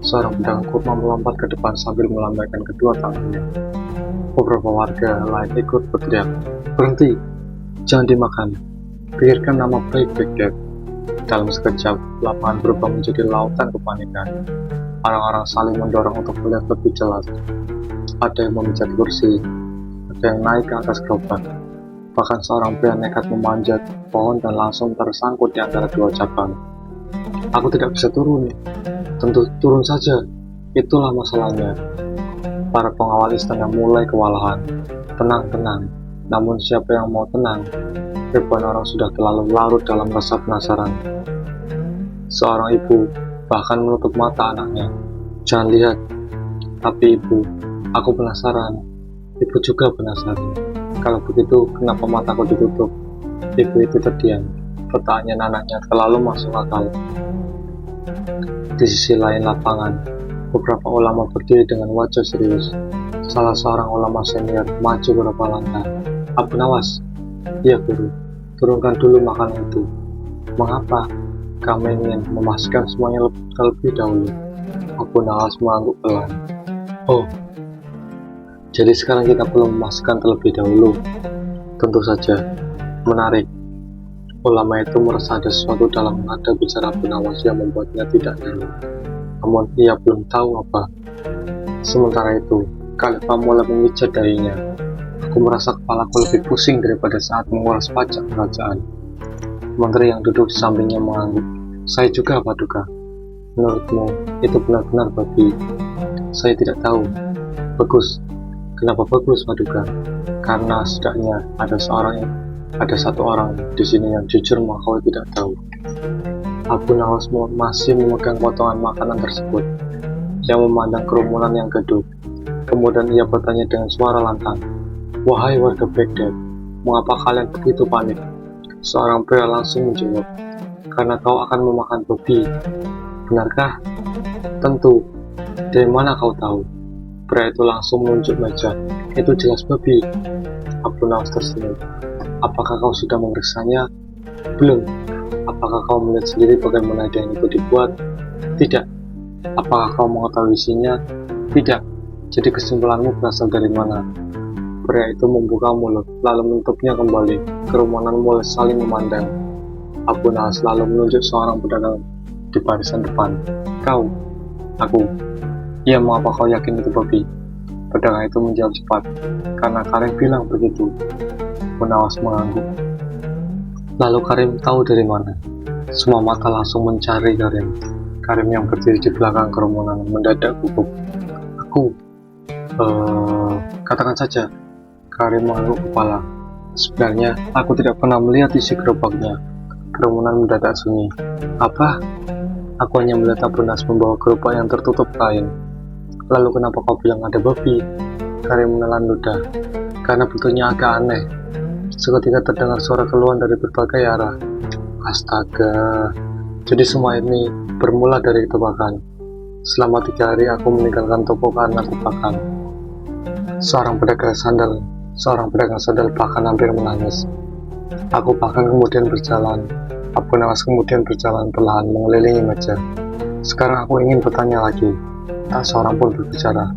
Seorang pedagang kurma melompat ke depan sambil melambaikan kedua tangannya. Beberapa warga lain ikut berteriak, "Berhenti! Jangan dimakan! Pikirkan nama baik Baghdad." Dalam sekejap, lapangan berubah menjadi lautan kepanikan. Orang-orang saling mendorong untuk melihat lebih jelas. Ada yang memencet kursi, ada yang naik ke atas gerobak. Bahkan seorang pria nekat memanjat pohon dan langsung tersangkut di antara dua cabang. "Aku tidak bisa turun." "Tentu turun saja, itulah masalahnya." Para pengawal istana mulai kewalahan. "Tenang, tenang." Namun siapa yang mau tenang? Ribuan orang sudah terlalu larut dalam rasa penasaran. Seorang ibu bahkan menutup mata anaknya. "Jangan lihat." "Tapi ibu, aku penasaran." Ibu juga penasaran. "Kalau begitu, kenapa mataku ditutup?" Ibu itu terdiam. Pertanyaan anaknya terlalu masuk akal. Di sisi lain lapangan, beberapa ulama berdiri dengan wajah serius. Salah seorang ulama senior maju beberapa langkah. "Abu Nawas." "Iya, guru. Turunkan dulu makanan itu." "Mengapa? Kami ingin memastikan semuanya terlebih dahulu." Abu Nawas mengangguk pelan. "Oh, jadi sekarang kita perlu memastikan terlebih dahulu." "Tentu saja." "Menarik." Ulama itu merasa ada sesuatu dalam nada bicara Abu Nawas yang membuatnya tidak nyaman. Namun ia belum tahu apa. Sementara itu, Khalifah mulai memijat dahinya. "Aku merasa kepalaku lebih pusing daripada saat menguras pajak kerajaan." Menteri yang duduk di sampingnya mengangguk. "Saya juga, Paduka." "Menurutmu, itu benar-benar babi?" "Saya tidak tahu." "Bagus." "Kenapa bagus, Paduka?" "Karena setidaknya ada satu orang di sini yang jujur mengakui tidak tahu." Abu Nawas masih memegang potongan makanan tersebut. Ia memandang kerumunan yang gedung. Kemudian ia bertanya dengan suara lantang, "Wahai warga Baghdad, mengapa kalian begitu panik?" Seorang pria langsung menjawab, "Karena kau akan memakan babi." "Benarkah?" "Tentu. Dari mana kau tahu?" Pria itu langsung menunjuk meja. "Itu jelas babi." Abu Nawas tersenyum. "Apakah kau sudah memeriksanya?" "Belum." "Apakah kau melihat sendiri bagaimana daging itu dibuat?" "Tidak." "Apakah kau mengetahui isinya?" "Tidak." "Jadi kesimpulanmu berasal dari mana?" Pria itu membuka mulut, lalu menutupnya kembali. Kerumunan mulai saling memandang. Abu Nawas lalu menunjuk seorang pedagang di barisan depan. "Kau?" "Aku." "Iya, mengapa kau yakin itu babi?" Pedagang itu menjawab cepat. "Karena Karim bilang begitu." Abu Nawas mengangguk. "Lalu Karim tahu dari mana?" Semua mata langsung mencari Karim. Karim yang berdiri di belakang kerumunan mendadak gugup. "Aku, katakan saja." Karim mengangguk kepala. "Sebenarnya aku tidak pernah melihat isi gerobaknya." Kerumunan mendadak sunyi. "Apa?" "Aku hanya melihat Abu Nawas membawa gerobak yang tertutup kain." "Lalu kenapa kau bilang ada babi?" Karim menelan ludah. "Karena bentuknya agak aneh." Seketika terdengar suara keluhan dari berbagai arah. "Astaga, jadi semua ini bermula dari tebakan. Selama 3 hari aku meninggalkan toko karena tebakan." Seorang pedagang sandal bahkan hampir menangis. Aku bahkan kemudian berjalan. Abu Nawas kemudian berjalan perlahan mengelilingi meja. "Sekarang aku ingin bertanya lagi." Tak seorang pun berbicara.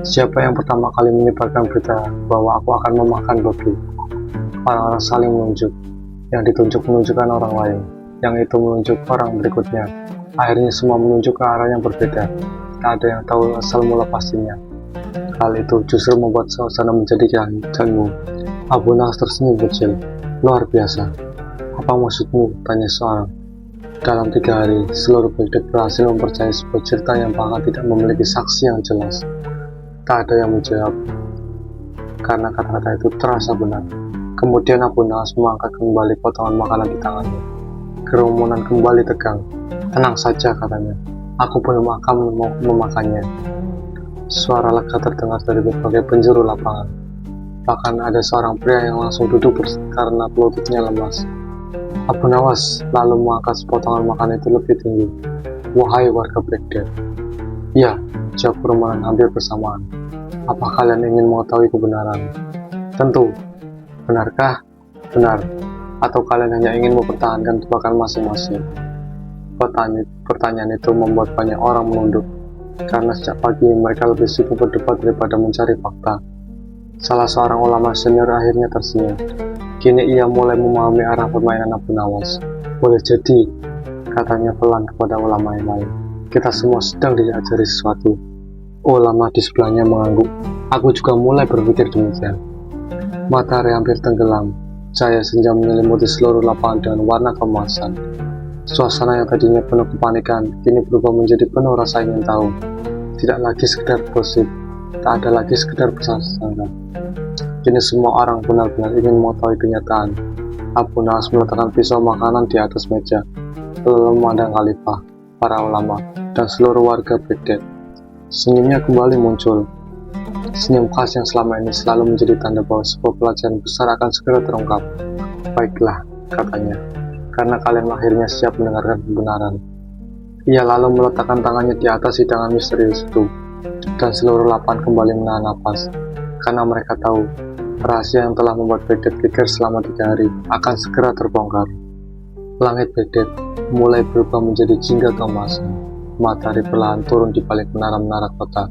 "Siapa yang pertama kali menyebarkan berita bahwa aku akan memakan babi?" Orang-orang saling menunjuk. Yang ditunjuk menunjukkan orang lain. Yang itu menunjuk orang berikutnya. Akhirnya semua menunjuk ke arah yang berbeda. Tak ada yang tahu asal mula pastinya. Hal itu justru membuat suasana menjadi canggung. Abu Nawas tersenyum kecil. "Luar biasa." "Apa maksudmu?" tanya seorang. Dalam 3 hari, seluruh Baghdad berhasil mempercayai sebuah cerita yang bahkan tidak memiliki saksi yang jelas. Tak ada yang menjawab, karena kata-kata itu terasa benar. Kemudian Abu Nawas mengangkat kembali potongan makanan di tangannya. Kerumunan kembali tegang. Tenang saja, katanya. Aku belum akan memakannya. Suara lega terdengar dari berbagai penjuru lapangan. Bahkan ada seorang pria yang langsung duduk karena lututnya lemas. Abu Nawas lalu mengangkat sepotongan makanan itu lebih tinggi. Wahai warga Baghdad. Ya, jawab kerumunan hampir bersamaan. Apa kalian ingin mengetahui kebenaran? Tentu. Benarkah? Benar. Atau kalian hanya ingin mempertahankan tebakan masing-masing? Pertanyaan itu membuat banyak orang menunduk, karena sejak pagi mereka lebih sibuk berdebat daripada mencari fakta. Salah seorang ulama senior akhirnya tersenyum. Kini ia mulai memahami arah permainan Abu Nawas. Boleh jadi, katanya pelan kepada ulama yang lain. Kita semua sedang diajari sesuatu. Ulama di sebelahnya mengangguk. Aku juga mulai berpikir demikian. Matahari hampir tenggelam. Cahaya senja menyelimuti seluruh lapangan dengan warna keemasan. Suasana yang tadinya penuh kepanikan kini berubah menjadi penuh rasa ingin tahu. Tidak lagi sekedar gosip, tak ada lagi sekedar prasangka. Kini semua orang benar-benar ingin mengetahui kenyataan. Abu Nawas meletakkan pisau makanan di atas meja, lalu memandang khalifah, para ulama, dan seluruh warga Baghdad. Senyumnya kembali muncul. Senyum khas yang selama ini selalu menjadi tanda bahwa sebuah pelajaran besar akan segera terungkap. Baiklah, katanya, karena kalian akhirnya siap mendengarkan kebenaran. Ia lalu meletakkan tangannya di atas hidangan misterius itu, dan seluruh lapangan kembali menahan napas, karena mereka tahu rahasia yang telah membuat Baghdad geger selama 3 hari akan segera terbongkar. Langit Baghdad mulai berubah menjadi jingga keemasan. Matahari perlahan turun di balik menara-menara kota,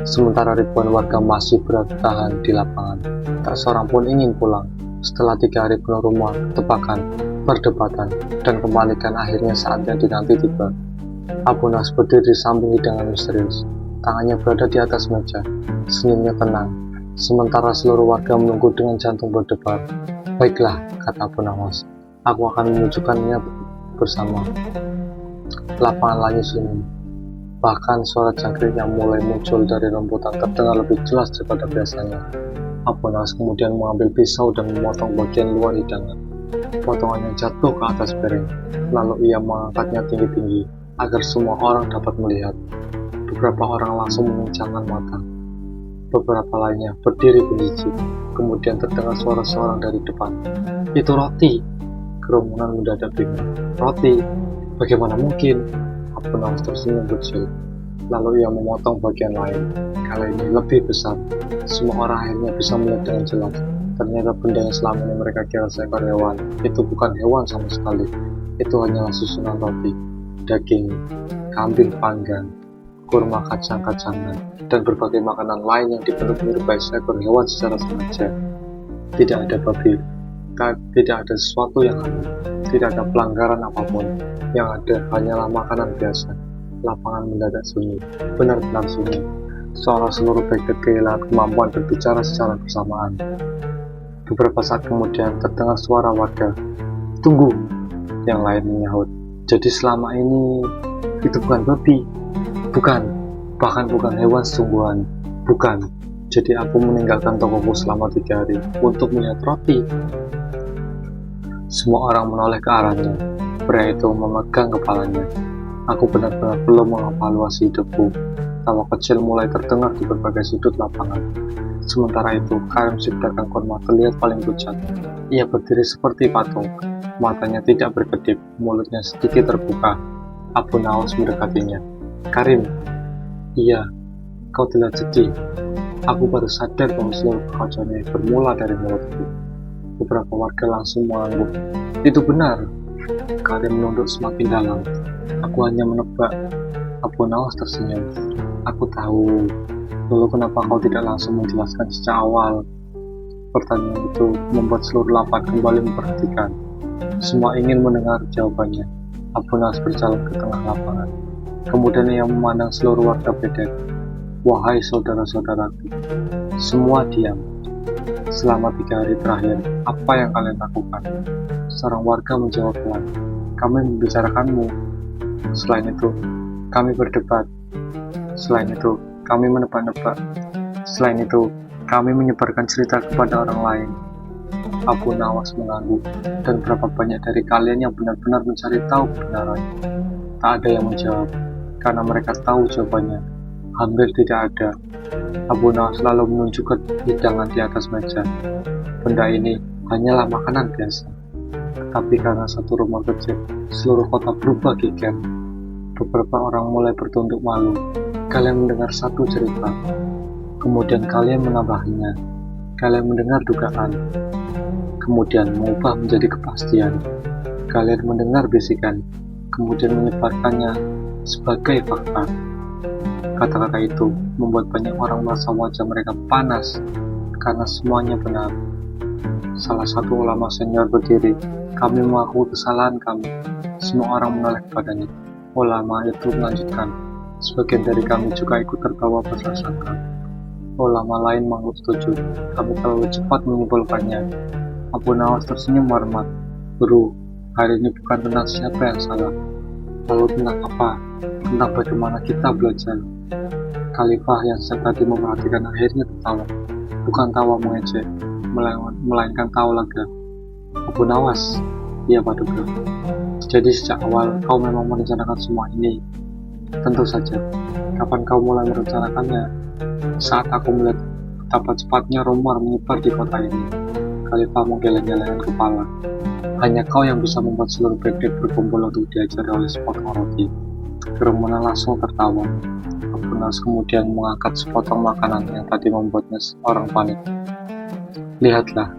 sementara ribuan warga masih bertahan di lapangan. Tak seorang pun ingin pulang. Setelah 3 hari penuh rumah, tebakan, perdebatan, dan kepanikan, akhirnya saatnya dinanti tiba. Abu Nawas berdiri di samping hidangan misterius. Tangannya berada di atas meja, senyumnya tenang, sementara seluruh warga menunggu dengan jantung berdebar. Baiklah, kata Abu Nawas, aku akan menunjukkannya bersama. Lapangan layu sunyi. Bahkan suara jangkrik yang mulai muncul dari rambutan terdengar lebih jelas daripada biasanya. Abu Nawas kemudian mengambil pisau dan memotong bagian luar hidangan. Potongannya jatuh ke atas piring, lalu ia mengangkatnya tinggi-tinggi agar semua orang dapat melihat. Beberapa orang langsung menguncangkan mata. Beberapa lainnya berdiri berjijik. Kemudian terdengar suara seorang dari depan. Itu roti. Kerumunan mendadak bingung. Roti? Bagaimana mungkin? Abu Nawas tersenyum kecil. Lalu ia memotong bagian lain. Kali ini lebih besar. Semua orang akhirnya bisa melihat dengan jelas. Ternyata benda yang selama ini mereka kira seekor hewan, itu bukan hewan sama sekali. Itu hanyalah susunan roti, daging, kambing panggang, kurma kacang-kacangan, dan berbagai makanan lain yang dibentuk menyerupai seekor hewan secara sengaja. Tidak ada babi, tidak ada sesuatu yang aneh, tidak ada pelanggaran apapun. Yang ada hanyalah makanan biasa. Lapangan mendadak sunyi, benar-benar sunyi. Seolah seluruh Baghdad kehilangan kemampuan berbicara secara bersamaan. Beberapa saat kemudian terdengar suara warga. Tunggu, yang lain menyahut. Jadi selama ini itu bukan babi, bukan, bahkan bukan hewan sungguhan, bukan. Jadi aku meninggalkan tokoku selama 3 hari untuk melihat roti. Semua orang menoleh ke arahnya. Pria itu memegang kepalanya. Aku benar-benar belum mengevaluasi hidupku. Tawa kecil mulai terdengar di berbagai sudut lapangan. Sementara itu, Karim Sikdakan Korma terlihat paling pucat. Ia berdiri seperti patung. Matanya tidak berkedip, mulutnya sedikit terbuka. Abu Nawas mendekatinya. Karim, iya, kau terlihat sedih. Aku baru sadar bahwa seluruh kekacauan ini bermula dari mulutku. Beberapa warga langsung mengangguk. Itu benar. Karim menunduk semakin dalam. Aku hanya menebak. Abu Nawas tersenyum. Aku tahu. Lalu kenapa kau tidak langsung menjelaskan sejak awal? Pertanyaan itu membuat seluruh lapangan kembali memperhatikan. Semua ingin mendengar jawabannya. Abu Nawas berjalan ke tengah lapangan. Kemudian ia memandang seluruh warga Baghdad. Wahai saudara-saudaraku, semua diam. Selama 3 hari terakhir, apa yang kalian lakukan? Seorang warga menjawab pelan. kami membicarakanmu. Selain itu, kami berdebat. Selain itu, kami menebak-nebak. Selain itu, kami menyebarkan cerita kepada orang lain. Abu Nawas mengangguk, dan berapa banyak dari kalian yang benar-benar mencari tahu kebenaran? Tak ada yang menjawab, karena mereka tahu jawabannya. Hampir tidak ada. Abu Nawas lalu menunjuk ke hidangan di atas meja. Benda ini hanyalah makanan biasa. Tapi karena satu rumor kecil, seluruh kota berubah geger. Beberapa orang mulai bertunduk malu. Kalian mendengar satu cerita, kemudian kalian menambahnya. Kalian mendengar dugaan, kemudian mengubah menjadi kepastian. Kalian mendengar bisikan, kemudian menyebarkannya sebagai fakta. Kata-kata itu membuat banyak orang merasa wajah mereka panas karena semuanya benar. Salah satu ulama senior berdiri, kami mengakui kesalahan kami. Semua orang menoleh kepadanya. Ulama itu melanjutkan, sebagian dari kami juga ikut terbawa prasangka. Ulama lain mengangguk setuju, kami terlalu cepat menyimpulkannya. Abu Nawas tersenyum hormat. Guru, hari ini bukan tentang siapa yang salah. Lalu tentang apa? Tentang bagaimana kita belajar. Khalifah yang sejak tadi memperhatikan akhirnya tertawa. Bukan tawa mengejek, melainkan tawa lega. Abu Nawas, ia paduka. Jadi sejak awal kau memang merencanakan semua ini? Tentu saja. Kapan kau mulai merencanakannya? Saat aku melihat betapa cepatnya rumor menyebar di kota ini. Khalifah menggeleng-gelengkan kepala. Hanya kau yang bisa membuat seluruh Baghdad berkumpul untuk diajari oleh sepotong roti. Kerumunan langsung tertawa. Abu Nawas kemudian mengangkat sepotong makanan yang tadi membuatnya orang panik. Lihatlah,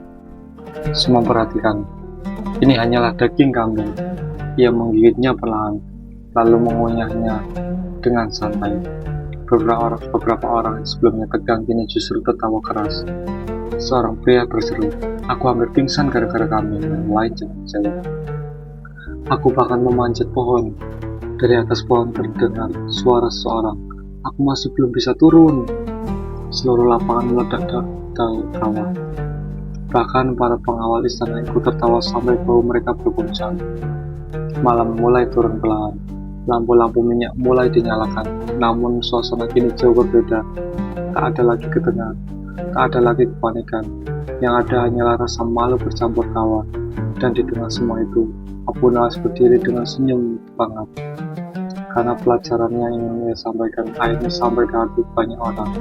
semua perhatikan. Ini hanyalah daging kambing. Ia menggigitnya perlahan, lalu mengunyahnya dengan santai. Beberapa orang yang sebelumnya tegang kini justru tertawa keras. Seorang pria berseru, aku hampir pingsan gara-gara kami. Yang lain jangan percaya. Aku bahkan memanjat pohon. Dari atas pohon terdengar suara seseorang. Aku masih belum bisa turun. Seluruh lapangan meledak tawa. Bahkan para pengawal istana ikut tertawa sampai bau mereka berguncang. Malam mulai turun perlahan. Lampu-lampu minyak mulai dinyalakan. Namun suasana kini jauh berbeda. Tak ada lagi ketegangan. Tak ada lagi kepanikan. Yang ada hanyalah rasa malu bercampur tawa. Dan di tengah semua itu, Abu Nawas berdiri dengan senyum banget. Karena pelajarannya yang ingin ia sampaikan akhirnya sampai ke hati banyak orang.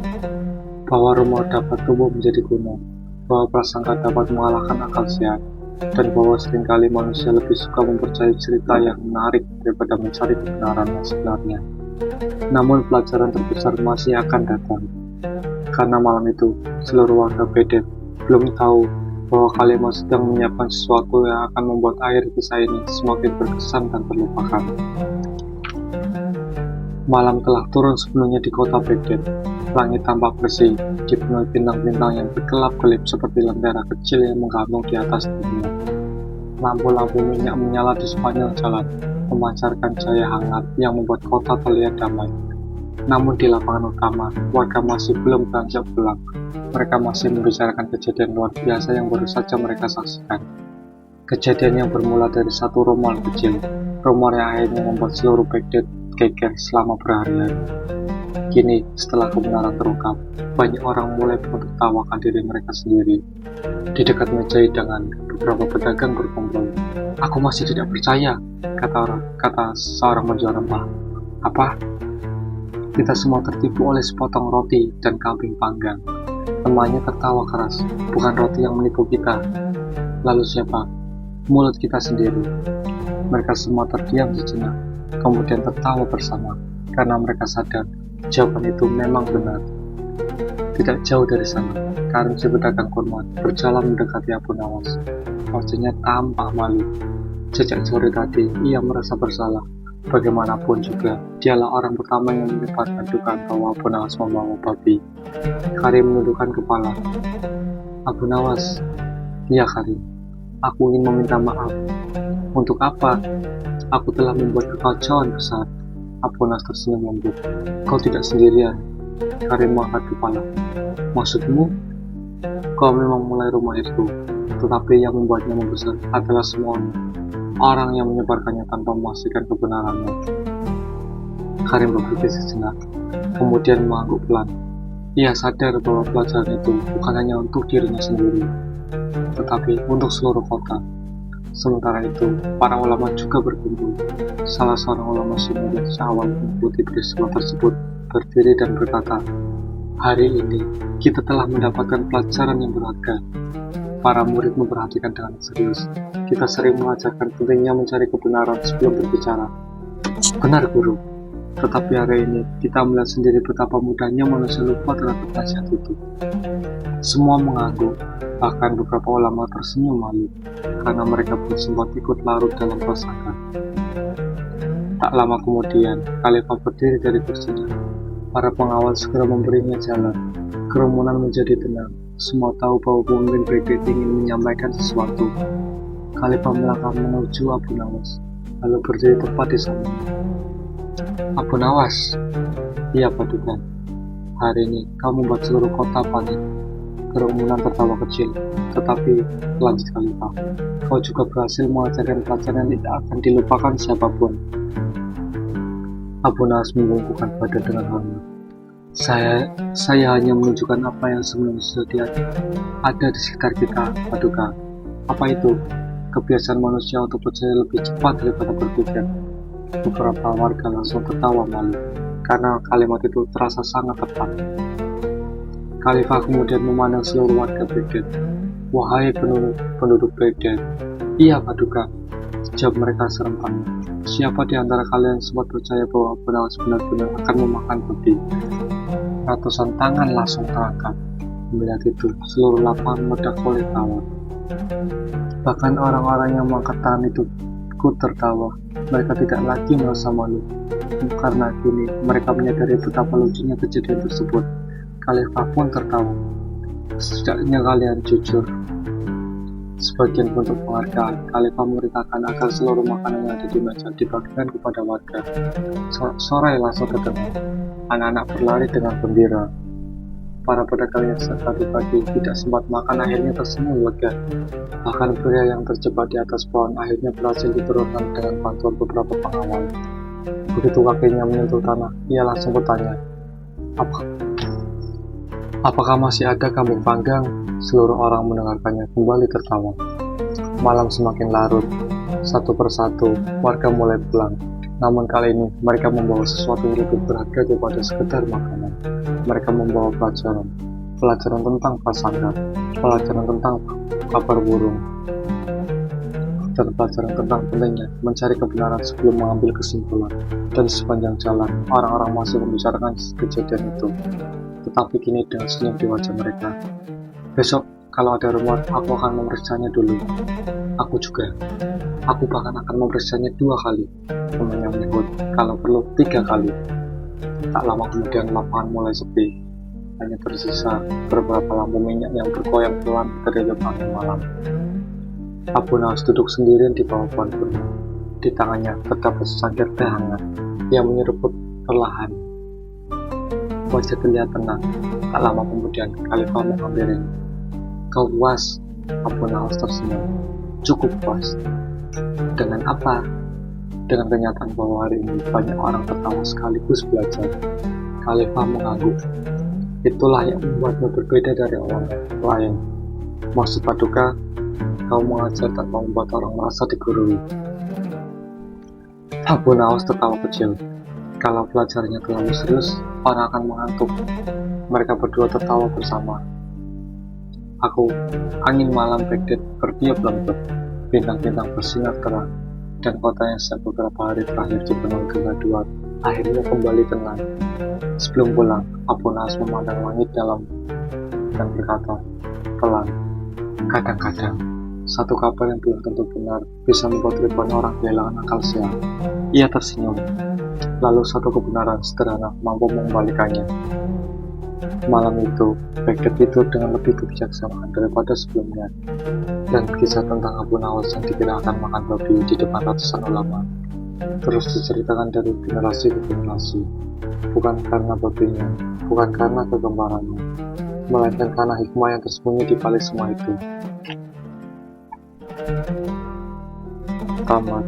Bahwa rumor dapat tumbuh menjadi gunung. Bahwa prasangka dapat mengalahkan akal sehat. Dan bahwa seringkali manusia lebih suka mempercayai cerita yang menarik daripada mencari kebenaran yang sebenarnya. Namun pelajaran terbesar masih akan datang. Karena malam itu, seluruh warga Baghdad belum tahu bahwa Khalimah sedang menyiapkan sesuatu yang akan membuat akhir kisah ini semakin berkesan dan terlupakan. Malam telah turun sepenuhnya di kota Baghdad. Langit tampak bersih, dipenuhi bintang-bintang yang berkelap-kelip seperti lentera kecil yang menggantung di atas dunia. Lampu-lampu minyak menyala di sepanjang jalan, memancarkan cahaya hangat yang membuat kota terlihat damai. Namun di lapangan utama, warga masih belum beranjak pulang. Mereka masih membicarakan kejadian luar biasa yang baru saja mereka saksikan. Kejadian yang bermula dari satu rumor kecil, rumor yang akhirnya membuat seluruh Baghdad geger selama berhari-hari. Kini, setelah kebenaran terungkap, banyak orang mulai menertawakan diri mereka sendiri. Di dekat meja hidangan, beberapa pedagang berkumpul. Aku masih tidak percaya, kata seorang penjual rempah. Apa? Kita semua tertipu oleh sepotong roti dan kambing panggang. Temannya tertawa keras, bukan roti yang menipu kita. Lalu siapa? Mulut kita sendiri. Mereka semua terdiam sejenak, kemudian tertawa bersama, karena mereka sadar jawaban itu memang benar. Tidak jauh dari sana, Karim si pedagang kurma berjalan mendekati Abu Nawas. Wajahnya tampak malu. Sejak sore tadi, ia merasa bersalah. Bagaimanapun juga, dialah orang pertama yang menyebarkan dugaan bahwa Abu Nawas membawa babi. Karim menundukkan kepala. Abu Nawas, ya Karim, aku ingin meminta maaf. Untuk apa? Aku telah membuat kekacauan besar. Abu Nawas tersenyum lembut. Kau tidak sendirian. Karim mengangkat kepala. Maksudmu? Kau memang mulai rumah itu, tetapi yang membuatnya membesar adalah semuanya. orang yang menyebarkannya tanpa memastikan kebenarannya. Karim berpikir sejenak, kemudian mengangguk pelan. Ia sadar bahwa pelajaran itu bukan hanya untuk dirinya sendiri, tetapi untuk seluruh kota. Sementara itu, para ulama juga berkumpul. Salah seorang ulama Sunni yang seawal mengikuti peristiwa tersebut berdiri dan berkata, "Hari ini kita telah mendapatkan pelajaran yang berharga." Para murid memperhatikan dengan serius. Kita sering mengajarkan pentingnya mencari kebenaran sebelum berbicara. Benar, guru. Tetapi hari ini kita melihat sendiri betapa mudahnya manusia lupa terhadap nasihat itu. Semua mengangguk, bahkan beberapa ulama tersenyum malu, karena mereka pun sempat ikut larut dalam prasangka. Tak lama kemudian, Khalifah berdiri dari kursinya. Para pengawal segera memberinya jalan. Kerumunan menjadi tenang. Semua tahu bahwa pemimpin Baghdad ingin menyampaikan sesuatu. Khalifah melangkah menuju Abu Nawas, lalu berdiri tepat di samping. "Abu Nawas." "Iya, Paduka. Hari ini kamu membuat seluruh kota panik." Kerumunan tertawa kecil, tetapi lanjut Khalifah, "Kau juga berhasil mengajarkan pelajaran yang tidak akan dilupakan siapapun." Abu Nawas membungkukkan badan dengan hormat. Saya hanya menunjukkan apa yang sebenarnya sudah ada di sekitar kita, Paduka." "Apa itu?" "Kebiasaan manusia untuk percaya lebih cepat daripada berpikir." Beberapa warga langsung tertawa malu, karena kalimat itu terasa sangat tepat. Khalifah kemudian memandang seluruh warga Baghdad. "Wahai penduduk Baghdad." "Iya, Paduka," jawab mereka serempak. "Siapa di antara kalian sempat percaya bahwa Abu Nawas benar-benar akan memakan babi?" Ratusan tangan langsung terangkat. Melihat itu, seluruh lapangan meledak oleh tawa. Bahkan orang-orang yang mengangkat tangan itu ikut tertawa. Mereka tidak lagi merasa malu, karena kini mereka menyadari betapa lucunya kejadian tersebut. Khalifah pun tertawa. "Setidaknya kalian jujur." Sebagian bentuk penghargaan, Khalifah memerintahkan agar seluruh makanan yang ada di meja dibagikan kepada warga. Sorai langsung terdengar. Anak-anak berlari dengan gembira. Para pedagang yang tadi pagi tidak sempat makan akhirnya tersenyum lega. Bahkan pria yang terjebak di atas pohon akhirnya berhasil diturunkan dengan bantuan beberapa pengawal. Begitu kakinya menyentuh tanah, ia langsung bertanya, "Apakah masih ada kambing panggang?" Seluruh orang mendengarkannya kembali tertawa. Malam semakin larut. Satu persatu, warga mulai pulang. Namun kali ini, mereka membawa sesuatu yang lebih berharga daripada sekedar makanan. Mereka membawa pelajaran. Pelajaran tentang prasangka, pelajaran tentang kabar burung, dan pelajaran tentang pentingnya mencari kebenaran sebelum mengambil kesimpulan. Dan sepanjang jalan, orang-orang masih membicarakan kejadian itu. Tetapi kini dengan senyum di wajah mereka. "Besok, kalau ada rumor, aku akan memeriksanya dulu." "Aku juga. Aku bahkan akan memeriksanya 2 kali." Temannya menyebut, "Kalau perlu 3 kali." Tak lama kemudian lapangan mulai sepi. Hanya tersisa beberapa lampu minyak yang bergoyang pelan terhadap angin malam. Abu Nawas duduk sendirian di bawah pohon kurma. Di tangannya terdapat secangkir teh hangat. Ia menyeruput perlahan. Wajah terlihat tenang. Tak lama kemudian, Khalifah menghampirinya. "Kau puas?" Abu Nawas tersenyum. "Cukup puas." "Dengan apa?" "Dengan kenyataan bahwa hari ini banyak orang tertawa sekaligus belajar." Khalifah mengangguk. "Itulah yang membuatmu berbeda dari orang lain." "Maksud Paduka, kau mengajar tanpa membuat orang merasa digurui." Abu Nawas tertawa kecil. "Kalau pelajarannya terlalu serius, orang akan mengantuk." Mereka berdua tertawa bersama. Angin malam Baghdad bertiup lembut. Bintang-bintang bersinar terang, dan kota yang sejak beberapa hari terakhir dipenuhi kegaduhan akhirnya kembali tenang. Sebelum pulang, Abu Nawas memandang langit dalam dan berkata pelan, "Kadang-kadang, satu kabar yang belum tentu benar bisa membuat ribuan orang kehilangan akal sehat." Ia tersenyum. Lalu satu kebenaran sederhana mampu mengembalikannya. Malam itu, Baghdad tidur dengan lebih kebijaksanaan daripada sebelumnya. Dan kisah tentang Abu Nawas yang dikira akan makan babi di depan ratusan ulama terus diceritakan dari generasi ke generasi. Bukan karena babinya, bukan karena kegemarannya, melainkan karena hikmah yang tersembunyi di balik semua itu. Tamat.